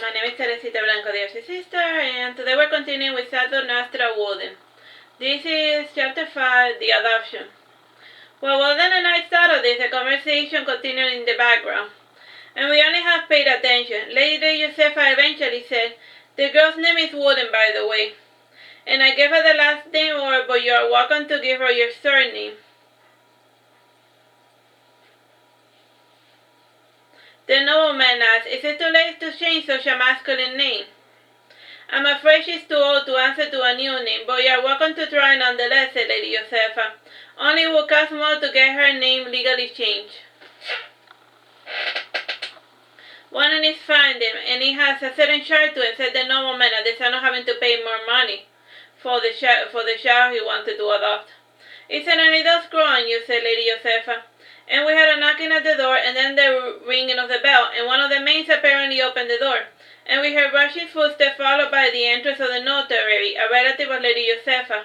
My name is Teresita Blanco, the Artsy sister, and today we're continuing with Saturnastra Woden. This is chapter 5, the adoption. While Woden and I started this, the conversation continued in the background, and we only half paid attention. Lady Josefa eventually said, "The girl's name is Woden, by the way, and I gave her the last name, but you are welcome to give her your surname." The nobleman asked, "Is it too late to change such a masculine name?" "I'm afraid she's too old to answer to a new name, but you're welcome to try nonetheless," said Lady Josefa. "Only it will cost more to get her name legally changed. Woden is fine, and he has a certain charge to it," said the nobleman, at the sound of having to pay more money for the child he wanted to adopt. "It certainly does grow on you," said Lady Josefa. And we had a knocking at the door, and then the ringing of the bell, and one of the maids apparently opened the door, and we heard rushing footsteps followed by the entrance of the notary, a relative of Lady Josefa.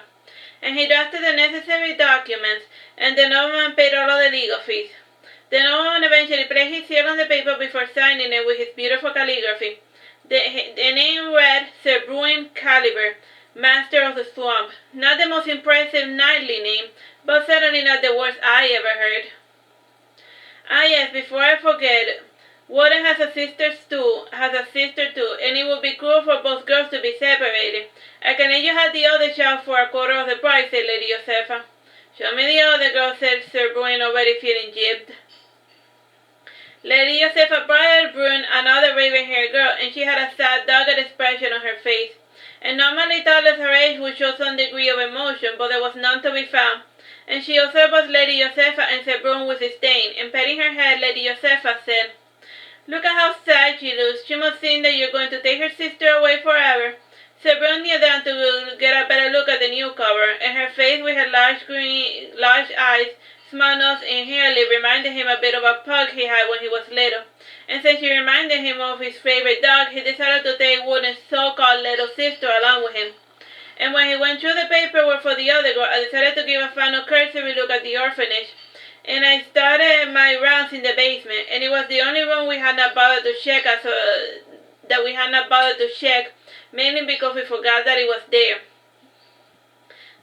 And he drafted the necessary documents, and the nobleman paid all of the legal fees. The nobleman eventually placed his seal on the paper before signing it with his beautiful calligraphy. The name read Sir Bruin Caliber, Master of the Swamp. Not the most impressive knightly name, but certainly not the worst I ever heard. "Ah yes, before I forget, Woden has a sister too, and it would be cruel for both girls to be separated. I can let you have the other child for a quarter of the price," said Lady Josefa. "Show me the other girl," said Sir Bruin, already feeling jibbed. Lady Josefa brought Bruin another raven-haired girl, and she had a sad, dogged expression on her face, and normally thoughtless her age would show some degree of emotion, but there was none to be found. And she observed both Lady Josefa and Sir Bruin with disdain, and petting her head, Lady Josefa said, "Look at how sad she looks. She must think that you're going to take her sister away forever." Sir Bruin kneeled down to get a better look at the newcomer, and her face with her large eyes, small nose, and hair lip reminded him a bit of a pug he had when he was little. And since she reminded him of his favorite dog, he decided to take Woden's so-called little sister along with him. And when he went through the paperwork for the other girl, I decided to give a final cursory look at the orphanage. And I started my rounds in the basement, and it was the only room we had not bothered to check, mainly because we forgot that it was there.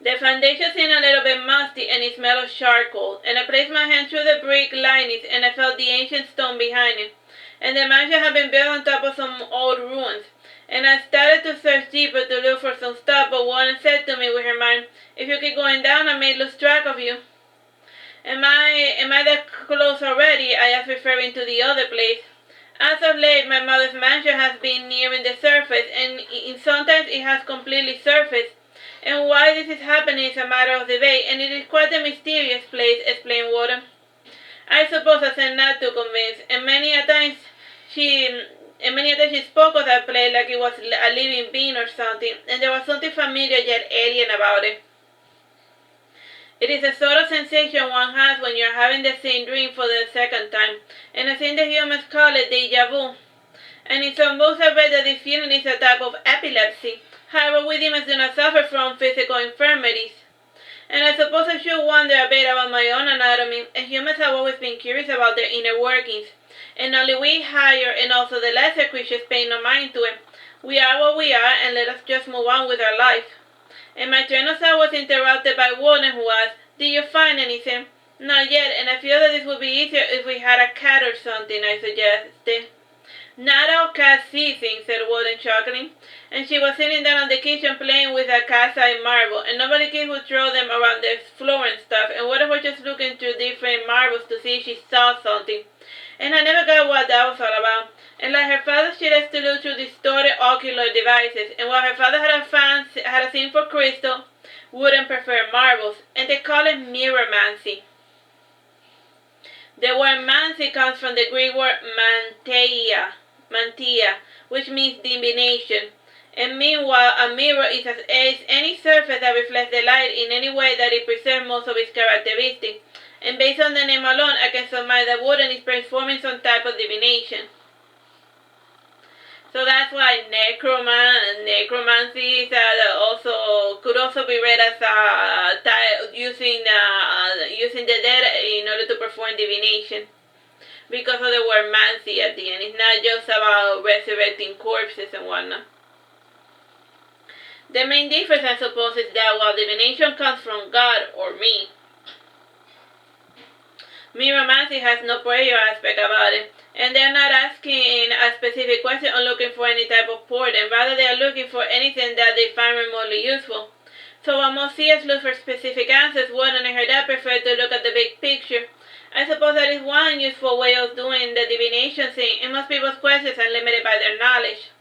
The foundation seemed a little bit musty, and it smelled of charcoal, and I placed my hand through the brick linings, and I felt the ancient stone behind it. And the mansion had been built on top of some old ruins. And I started to search deeper to look for some stuff, but Woden said to me with her mind, "If you keep going down, I may lose track of you." Am I that close already?" I asked, referring to the other place. "As of late, my mother's mansion has been nearing the surface, and sometimes it has completely surfaced. And why this is happening is a matter of debate, and it is quite a mysterious place," explained Woden. I suppose I said, not too convinced, and many a time she spoke of that place like it was a living being or something, and there was something familiar yet alien about it. It is a sort of sensation one has when you're having the same dream for the second time, and I think the humans call it déjà vu. And in some books I read that this feeling is a type of epilepsy. However, we demons do not suffer from physical infirmities. And I suppose I should wonder a bit about my own anatomy, and humans have always been curious about their inner workings. And only we higher and also the lesser creatures pay no mind to it. We are what we are, and let us just move on with our life. And my train of thought was interrupted by Woden, who asked, "Did you find anything?" "Not yet, and I feel that this would be easier if we had a cat or something," I suggested. "Not all cats see things," said Woden, chuckling. And she was sitting down on the kitchen playing with a cat's-eye marble, and nobody kids would throw them around the floor and stuff, and Woden was just looking through different marbles to see if she saw something. And I never got what that was all about. And like her father, she likes to look through distorted ocular devices, and while her father had a thing for crystal, Woden preferred marbles, and they call it mirrormancy. The word mancy comes from the Greek word mantia, which means divination. And meanwhile, a mirror is any surface that reflects the light in any way that it preserves most of its characteristics. And based on the name alone, I can surmise that Woden is performing some type of divination. So that's why necromancy is could also be read as using the dead in order to perform divination. because of the word mancy at the end. It's not just about resurrecting corpses and whatnot. The main difference, I suppose, is that while divination comes from God or me, Miromancy has no prayer aspect about it, and they're not asking a specific question or looking for any type of portent. Rather, they are looking for anything that they find remotely useful. So while most seers look for specific answers, Woden and her dad prefer to look at the big picture. I suppose that is one useful way of doing the divination thing, and most people's questions are limited by their knowledge.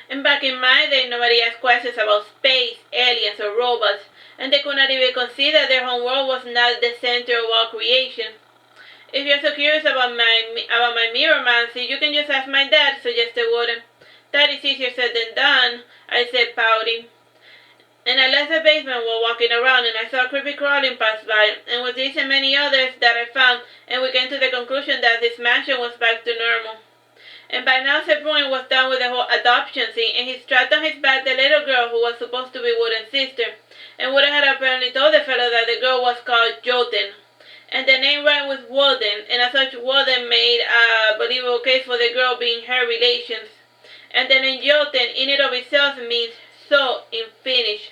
And back in my day, nobody asked questions about space, aliens, or robots, and they could not even consider their home world was not the center of all creation. If you're so curious about my mirrormancy, you can just ask my dad, suggested Woden. That is easier said than done, I said, pouting. And I left the basement while walking around, and I saw a creepy crawling pass by, and with these and many others that I found, and we came to the conclusion that this mansion was back to normal. And by now Sir Bruin was done with the whole adoption thing, and he strapped on his back the little girl who was supposed to be Woden's sister. And Woden had apparently told the fellow that the girl was called Jotun. And the name rhymed with Woden, and as such Woden made a believable case for the girl being her relations. And the name Jotun in and of itself means so in Finnish.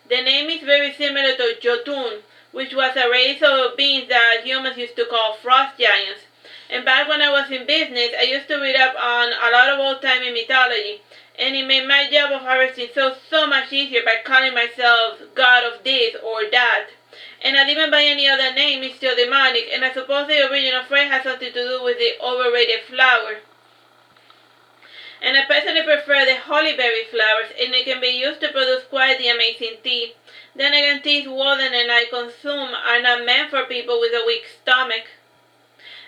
The name is very similar to Jotun, which was a race of beings that humans used to call frost giants. And back when I was in business, I used to read up on a lot of old-timey mythology, and it made my job of harvesting so much easier by calling myself God of this or that. And not even by any other name, it's still demonic, and I suppose the original phrase has something to do with the overrated flower. And I personally prefer the hollyberry flowers, and it can be used to produce quite the amazing tea. Then again, teas Woden and I consume are not meant for people with a weak stomach.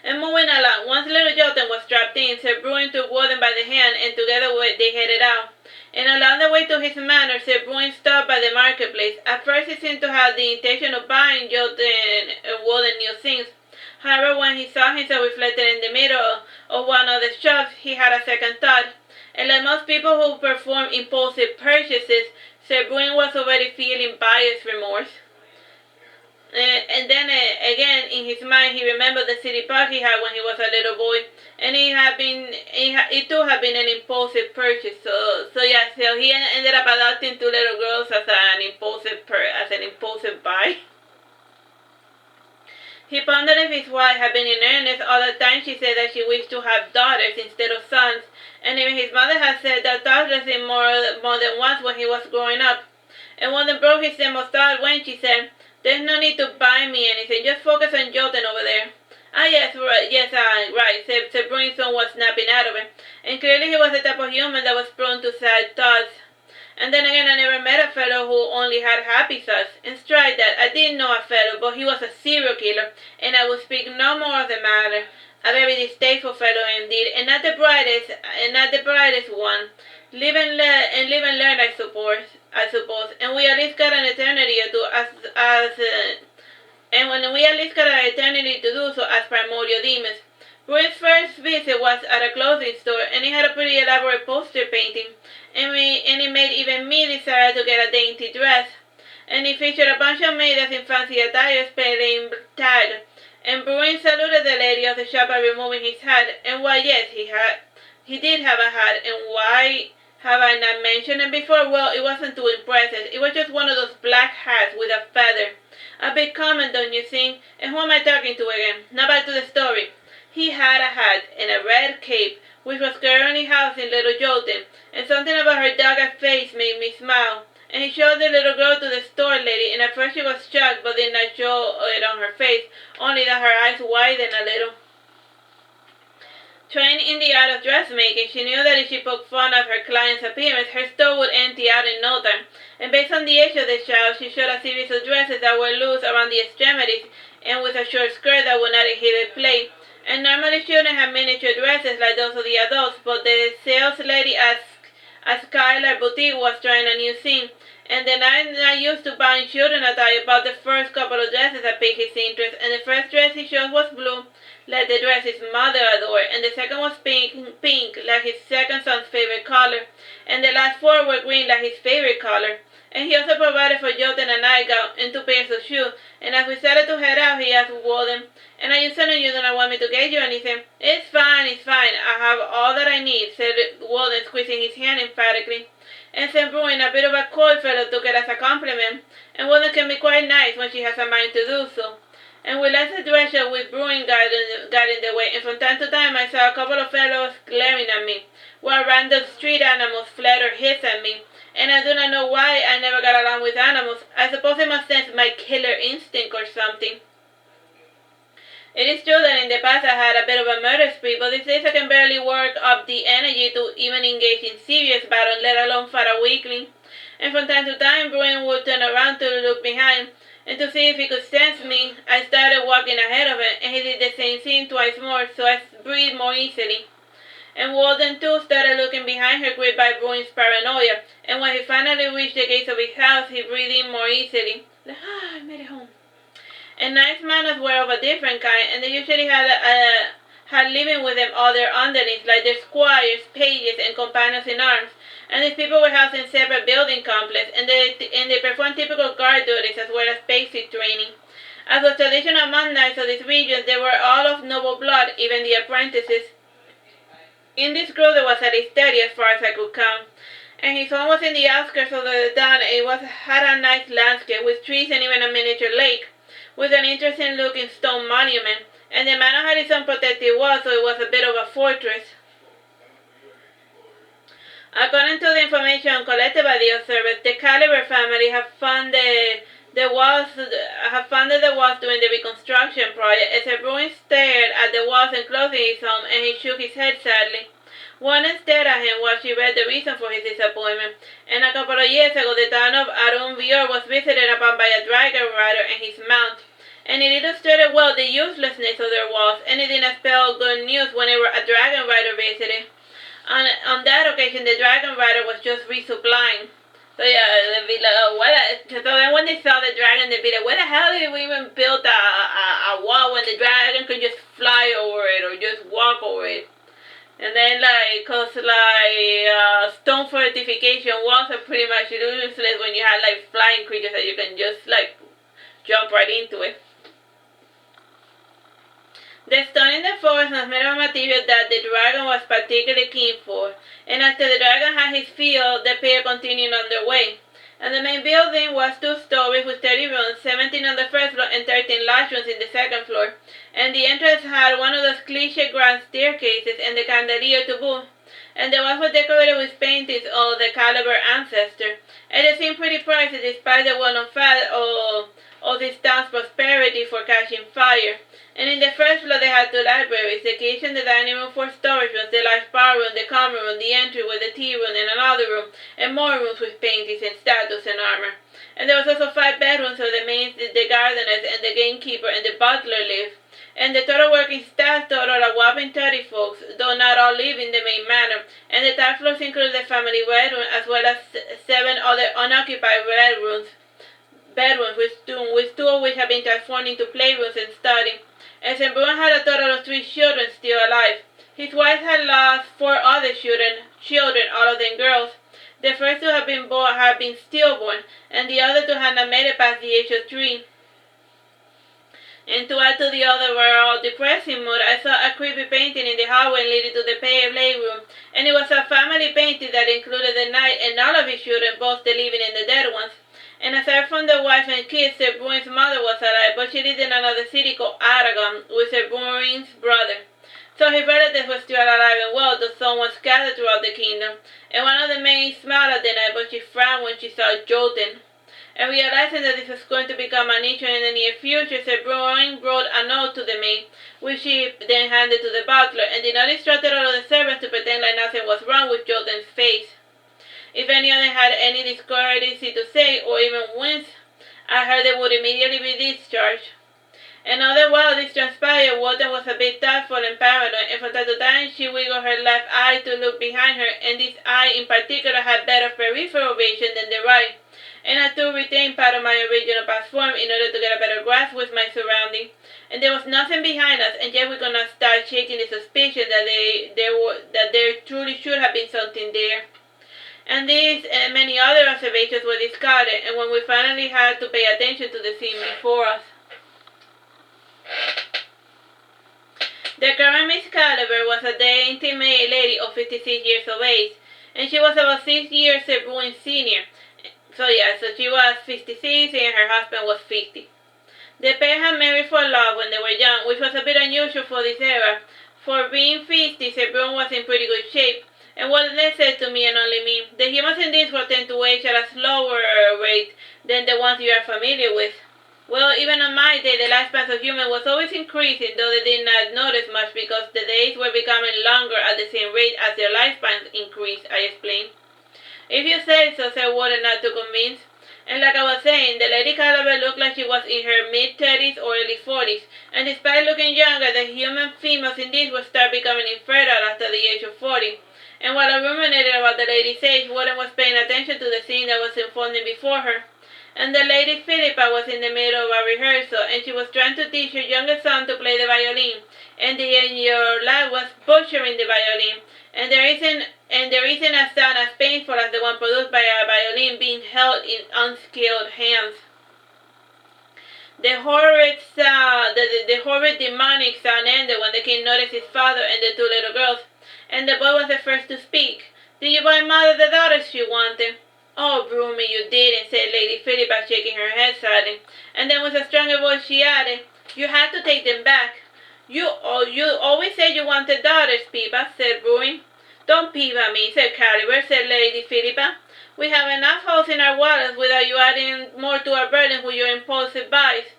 And moving along, once little Jotun was strapped in, Sir Bruin took Woden by the hand, and together they headed out. And along the way to his manor, Sir Bruin stopped by the marketplace. At first he seemed to have the intention of buying Jotun and Woden new things. However, when he saw himself reflected in the middle of one of the shops, he had a second thought. And like most people who perform impulsive purchases, Sir Bruin was already feeling buyer's remorse. And then again, in his mind, he remembered the city park he had when he was a little boy, and it too had been an impulsive purchase. So he ended up adopting two little girls as an impulsive buy. He pondered if his wife had been in earnest all the time she said that she wished to have daughters instead of sons, and even his mother had said that toddlers in more than once when he was growing up. And Woden broke his stem of thought when she said, "There's no need to buy me anything, just focus on Jotun over there." "Ah, yes, right," said Bruin's son was snapping out of it, and clearly he was the type of human that was prone to sad thoughts. And then again, I never met a fellow who only had happy thoughts. And strike that, I didn't know a fellow, but he was a serial killer, and I will speak no more of the matter. A very distasteful fellow indeed, and not the brightest one. Live and learn, I suppose. And we at least got an eternity to do so as primordial demons. Bruin's first visit was at a clothing store, and he had a pretty elaborate poster painting, and it made even me desire to get a dainty dress. And it featured a bunch of maidens in fancy attire playing tag. And Bruin saluted the lady of the shop by removing his hat, and why yes, he did have a hat, and why have I not mentioned it before? Well, it wasn't too impressive. It was just one of those black hats with a feather. A bit common, don't you think? And who am I talking to again? Now back to the story. He had a hat and a red cape, which was currently housing little Jotun, and something about her dogged face made me smile. And he showed the little girl to the store lady, and at first she was shocked, but did not show it on her face, only that her eyes widened a little. Trained in the art of dressmaking, she knew that if she poked fun of her client's appearance, her store would empty out in no time. And based on the age of the child, she showed a series of dresses that were loose around the extremities, and with a short skirt that would not inhibit play. And normally children have miniature dresses like those of the adults, but the sales lady at Skylar Boutique was trying a new thing, and then I'm not used to buying children attire, bought the first couple of dresses that piqued his interest, and the first dress he chose was blue, like the dress his mother adored, and the second was pink, like his second son's favorite color, and the last four were green, like his favorite color. And he also provided for Jotun a nightgown and two pairs of shoes, And as we started to head out, he asked Woden, "And are you certain you do not want me to get you anything?" It's fine, I have all that I need," said Woden, squeezing his hand emphatically. And St. Bruin, a bit of a coy fellow, took it as a compliment, and Woden can be quite nice when she has a mind to do so. And we left the dresser with Bruin guiding the way, and from time to time I saw a couple of fellows glaring at me, while random street animals fled or hissed at me. And I do not know why I never got along with animals. I suppose it must sense my killer instinct or something. It is true that in the past I had a bit of a murder spree, but these days I can barely work up the energy to even engage in serious battle, let alone fight a weakling. And from time to time, Bruin would turn around to look behind, and to see if he could sense me. I started walking ahead of him, and he did the same thing twice more, so I breathed more easily. And Woden too started looking behind her, gripped by Bruin's paranoia, and when he finally reached the gates of his house, he breathed in more easily. I made it home. And nice manners were of a different kind, and they usually had living with them all their underlings, like their squires, pages, and companions in arms. And these people were housed in separate building complexes, and they performed typical guard duties as well as basic training. As was tradition among knights of these regions, they were all of noble blood, even the apprentices. In this group there was at least 30 as far as I could count. And his home was in the outskirts of the town, and had a nice landscape with trees and even a miniature lake, with an interesting looking stone monument, and the manor had its own protective wall, so it was a bit of a fortress. According to the information collected by the observers, the Caliber family have funded the walls during the reconstruction project, as Bruin stared at the walls enclosing his home, and he shook his head sadly. Woden stared at him while she read the reason for his disappointment, and a couple of years ago the town of Arun was visited upon by a dragon rider and his mount, and it illustrated well the uselessness of their walls, and it didn't spell good news whenever a dragon rider visited. On that occasion, the dragon rider was just resupplied. So yeah, they'd be like, so then when they saw the dragon, they'd be like, where the hell did we even build a wall when the dragon could just fly over it or just walk over it? And then cause stone fortification walls are pretty much useless when you have flying creatures that you can just jump right into it. The stone in the forest was made of a material that the dragon was particularly keen for, and after the dragon had his fill, the pair continued on their way. And the main building was 2 stories with 30 rooms, 17 on the first floor and 13 large rooms in the second floor. And the entrance had one of those cliché grand staircases and the chandelier to boot. And the walls were decorated with paintings of the Caliber ancestor. And they seemed pretty pricey despite the well-known fact of this town's prosperity for catching fire. And in the first floor they had 2 libraries, the kitchen, the dining room, 4 storage rooms, the large bar room, the common room, the entry with the tea room, and another room, and more rooms with paintings and statues and armor. And there was also 5 bedrooms where the maids, the gardeners, and the gamekeeper and the butler lived. And the total working staff totaled a whopping 30 folks, though not all live in the main manor. And the top floors included the family bedroom as well as 7 other unoccupied bedrooms, with 2 of which have been transformed into playrooms and study. And St. Bruin had a total of 3 children still alive. His wife had lost 4 other children, all of them girls. The first 2 had been stillborn, and the other 2 had not made it past the age of 3. And to add to the other overall depressing mood, I saw a creepy painting in the hallway leading to the playroom, and it was a family painting that included the knight and all of his children, both the living and the dead ones. And aside from the wife and kids, Sir Bruin's mother was alive, but she lived in another city called Aragon with Sir Bruin's brother. So his relatives were still alive and well, though some were scattered throughout the kingdom. And one of the maids smiled at the night, but she frowned when she saw Jolton. And realizing that this was going to become an issue in the near future, Sir Bruin wrote a note to the maid, which she then handed to the butler, and did not instruct all of the servants to pretend like nothing was wrong with Jolton's face. If any of them had any discourtesy to say, or even wince, I heard they would immediately be discharged. And although while this transpired, Woden was a bit thoughtful and paranoid, and from time to time she wiggled her left eye to look behind her, and this eye in particular had better peripheral vision than the right. And I too retained part of my original past form in order to get a better grasp with my surroundings. And there was nothing behind us, and yet we could not start shaking the suspicion that there truly should have been something there. And these and many other observations were discarded, and when we finally had to pay attention to the scene before us. The current Miss Caliber was a dainty lady of 56 years of age, and she was about 6 years Sir Bruin's senior. So she was 56 and her husband was 50. The pair had married for love when they were young, which was a bit unusual for this era. For being 50, Sir Bruin was in pretty good shape, and what they said to me and only me, the humans in this world tend to age at a slower rate than the ones you are familiar with. Well, even on my day, the lifespan of humans was always increasing, though they did not notice much because the days were becoming longer at the same rate as their lifespans increased, I explained. If you say so, said Woden, not too convinced. And like I was saying, the Lady Caliber looked like she was in her mid-30s or early 40s, and despite looking younger, the human females in this would start becoming infertile after the age of 40. And while I ruminated about the lady's age, Woden was paying attention to the scene that was unfolding before her. And the lady Philippa was in the middle of a rehearsal, and she was trying to teach her youngest son to play the violin, and the your lad was butchering the violin, and there isn't a sound as painful as the one produced by a violin being held in unskilled hands. The horrid demonic sound ended when the king noticed his father and the two little girls, and the boy was the first to speak. "Did you buy mother the daughters she wanted?" "Oh, Broomy, you didn't," said Lady Philippa, shaking her head sadly. And then with a stronger voice she added, "You had to take them back." You always said you wanted daughters, Pippa," said Bruin. "Don't peep at me," said Caliber, said Lady Philippa. "We have enough holes in our wallets without you adding more to our burden with your impulsive buys."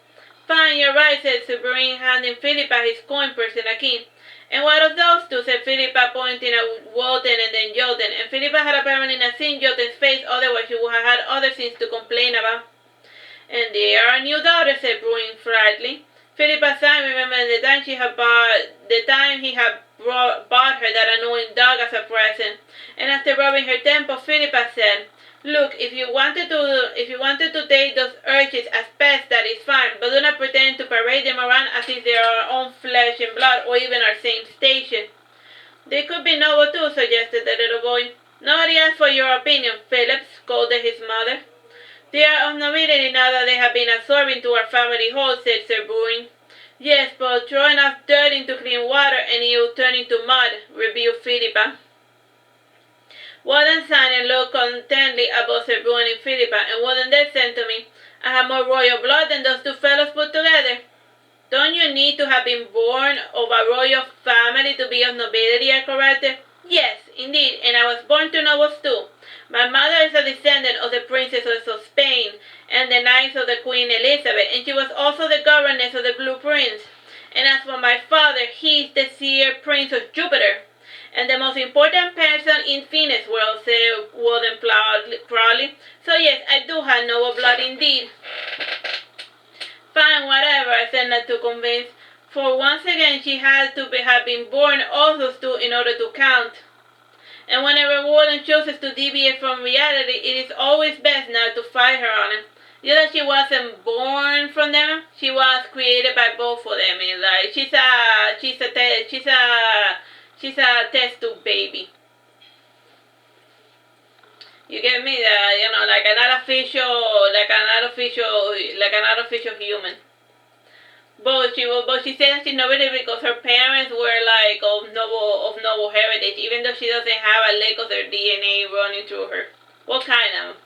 "Fine, you're right," said Sir Bruin, handing Philippa his coin purse and a key. "And what of those two?" said Philippa, pointing at Woden and then Joden, and Philippa had apparently not seen Joden's face, otherwise she would have had other things to complain about. "And they are our new daughters," said Bruin brightly. Philippa sighed, remembering the time he had bought her that annoying dog as a present, and after rubbing her temple, Philippa said, "Look, if you wanted to take those urchins as pets, that is fine, but do not pretend to parade them around as if they are our own flesh and blood or even our same station." "They could be noble too," suggested the little boy. "Nobody asked for your opinion, Philip," scolded his mother. "They are of nobility now that they have been absorbed into our family hold," said Sir Bruin. "Yes, but throw enough dirt into clean water and it will turn into mud," rebuked Philippa. Woden sighed and looked contentedly at both Sir Bruin and Philippa, and Woden then said to me, "I have more royal blood than those two fellows put together." "Don't you need to have been born of a royal family to be of nobility?" I corrected. "Yes, indeed, and I was born to nobles too. My mother is a descendant of the princesses of Spain and the knights of the Queen Elizabeth, and she was also the governess of the Blue Prince. And as for my father, he is the seer prince of Jupiter, and the most important person in Phoenix world," said Woden proudly. "So yes, I do have noble blood indeed." "Fine, whatever," I said, not too convinced, for once again she had to have been born of those two in order to count. And whenever Woden chooses to deviate from reality, it is always best not to fight her on it. You know that she wasn't born from them; she was created by both of them. And like she's a test tube baby. You get me? Like an artificial human. But she said that she's nobility because her parents were like of noble heritage, even though she doesn't have a lick of their DNA running through her. What kind of?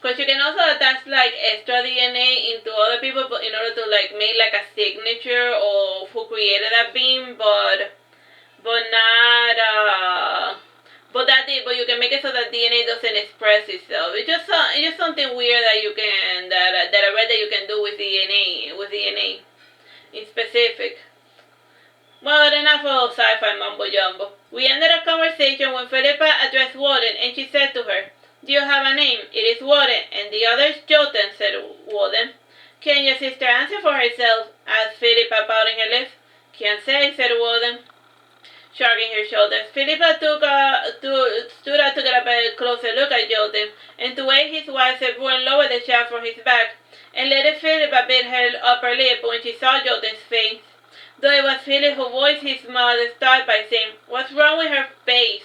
Because you can also attach like extra DNA into other people, but in order to like make like a signature of who created that being, but not but you can make it so that DNA doesn't express itself. It's just something weird that you can that I read that you can do with DNA in specific. Well, enough of sci-fi mumbo jumbo. We ended our conversation when Philippa addressed Woden, and she said to her, "Do you have a name?" "It is Woden, and the other is Joten," said Woden. "Can your sister answer for herself?" asked Philippa, pouting her lips. "Can't say," said Woden, shrugging her shoulders. Philippa stood up to get a better closer look at Joten, and to aid his wife, Sir Bruin lowered the shaft from his back, and Lady Philippa bit her upper lip when she saw Joten's face. Though it was Philip who voiced his mother started by saying, "What's wrong with her face?"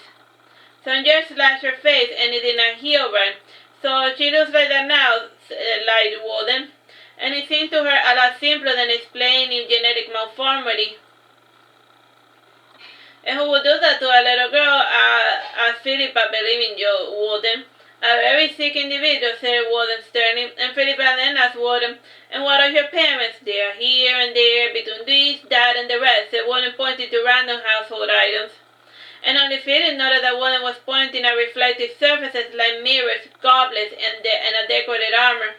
Some jerk slashed her face and it did not heal right. So she looks like that now, lied Woden. And it seemed to her a lot simpler than explaining genetic malformity. And who would do that to a little girl as Philippa believing you, Woden? A very sick individual, said Woden sternly, and Philippa then asked Woden, and what are your parents? They are here and there, between this, that, and the rest, said Woden, pointing to random household items. And only Philip noted that Woden was pointing at reflective surfaces like mirrors, goblets, and a decorated armor.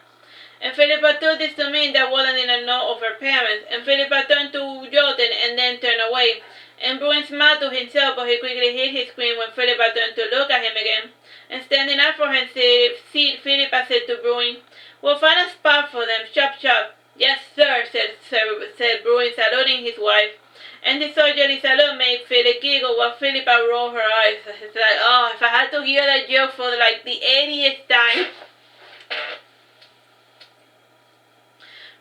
And Philippa took this to mean that Woden did not know of her parents, and Philippa turned to Jotun and then turned away. And Bruin smiled to himself, but he quickly hid his scream when Philippa turned to look at him again. And standing up for her seat, Philippa said to Bruin, "We'll find a spot for them, chop chop." "Yes, sir," said Bruin, saluting his wife. And this soldierly salute made Philip giggle while Philippa rolled her eyes. It's like, oh, if I had to hear that joke for like the 80th time.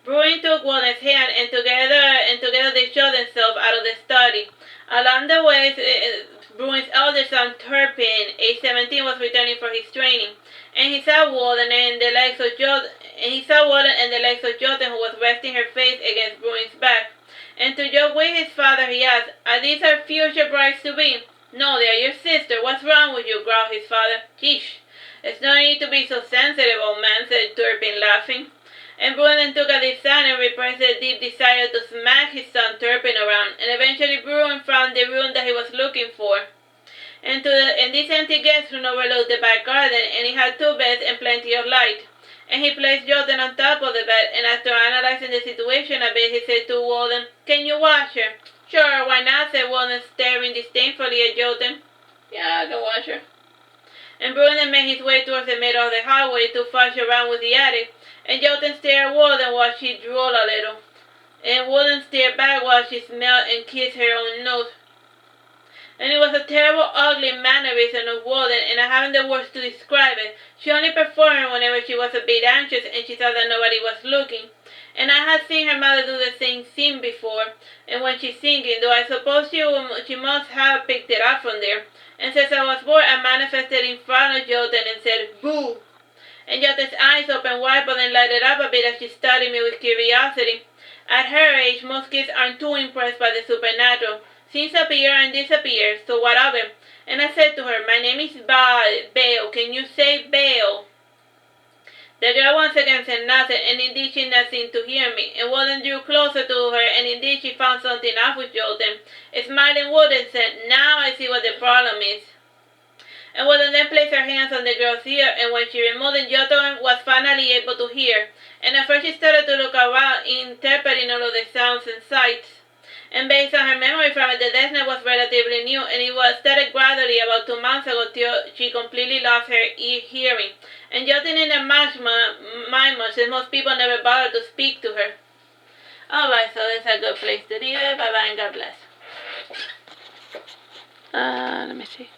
Bruin took Woden's hand, and together they showed themselves out of the study. Along the way, Bruin's elder son Turpin, age 17, was returning for his training, and he saw Woden and the legs of Jotun, who was resting her face against Bruin's back. And to joke with his father, he asked, "Are these our future brides to be?" "No, they are your sister. What's wrong with you?" growled his father. "Sheesh. There's no need to be so sensitive, old man," said Turpin, laughing. And Bruin took a deep sigh and repressed a deep desire to smack his son Turpin around, and eventually Bruin found the room that he was looking for. And this empty guest room overlooked the back garden, and it had 2 beds and plenty of light. And he placed Jotun on top of the bed, and after analyzing the situation a bit, he said to Woden, "Can you wash her?" "Sure, why not?" said Woden, staring disdainfully at Jotun. "Yeah, I can wash her." And Bruin made his way towards the middle of the hallway to fudge around with the attic, and Jotun stared at Woden while she drooled a little. And Woden stared back while she smelled and kissed her own nose. And it was a terrible, ugly mannerism of Woden, and I haven't the words to describe it. She only performed whenever she was a bit anxious and she thought that nobody was looking. And I had seen her mother do the same thing before, and when she's singing, though I suppose she must have picked it up from there. And since I was bored, I manifested in front of Jotun and said, "Boo!" And Jotun's eyes opened wide but then lighted up a bit as she studied me with curiosity. At her age, most kids aren't too impressed by the supernatural. Things appear and disappear, so what of it? And I said to her, "My name is Bayl. Can you say Bayl?" The girl once again said nothing, and indeed she did not seem to hear me. And Woden drew closer to her, and indeed she found something up with Jotun. Smiling Woden said, "Now I see what the problem is." And Woden then placed her hands on the girl's ear, and when she removed it, Jotun was finally able to hear. And at first she started to look around, interpreting all of the sounds and sights. And based on her memory from it, the deafness was relatively new, and it was started gradually about 2 months ago till she completely lost her hearing. And Jotun in a mind much, since most people never bothered to speak to her. Alright, so that's a good place to leave it. Bye-bye and God bless. Let me see.